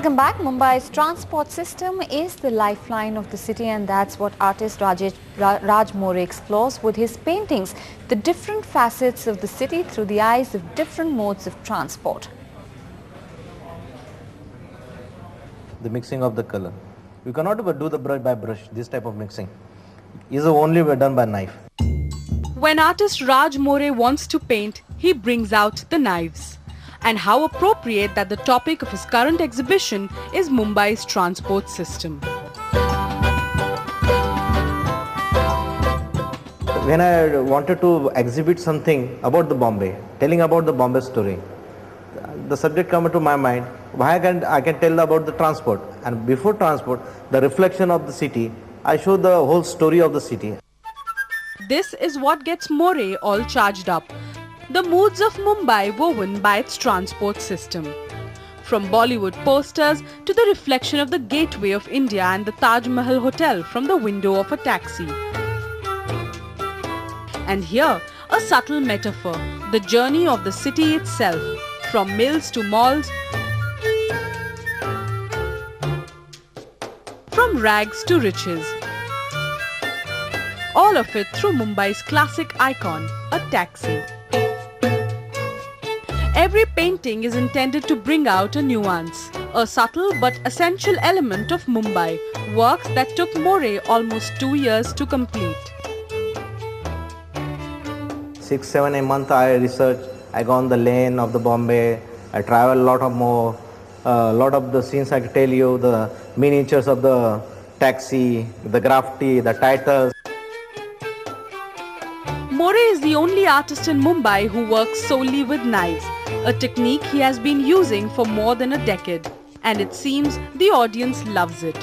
Welcome back. Mumbai's transport system is the lifeline of the city, and that's what artist Raj More explores with his paintings, the different facets of the city through the eyes of different modes of transport. The mixing of the color. You cannot do the brush by brush, this type of mixing is only done by knife. When artist Raj More wants to paint, he brings out the knives. And how appropriate that the topic of his current exhibition is Mumbai's transport system. When I wanted to exhibit something about the Bombay, telling about the Bombay story, the subject came to my mind, why I can tell about the transport, and before transport, the reflection of the city, I show the whole story of the city. This is what gets More all charged up. The moods of Mumbai woven by its transport system. From Bollywood posters to the reflection of the Gateway of India and the Taj Mahal Hotel from the window of a taxi. And here, a subtle metaphor, the journey of the city itself, from mills to malls, from rags to riches. All of it through Mumbai's classic icon, a taxi. Every painting is intended to bring out a nuance, a subtle but essential element of Mumbai, works that took More almost 2 years to complete. 6-7 a month I research, I go on the lane of the Bombay, I travel a lot of the scenes I can tell you, the miniatures of the taxi, the graffiti, the titles. More is the only artist in Mumbai who works solely with knives, a technique he has been using for more than a decade, and it seems the audience loves it.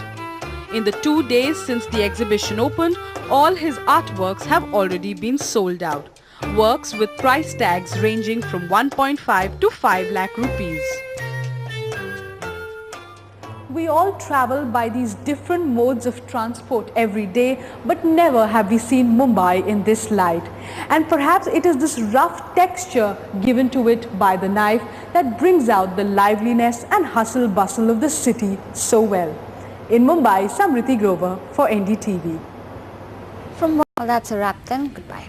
In the 2 days since the exhibition opened, all his artworks have already been sold out. Works with price tags ranging from 1.5 to 5 lakh rupees. We all travel by these different modes of transport every day, but never have we seen Mumbai in this light. And perhaps it is this rough texture given to it by the knife that brings out the liveliness and hustle bustle of the city so well. In Mumbai, Samriti Grover for NDTV. Well, that's a wrap then. Goodbye.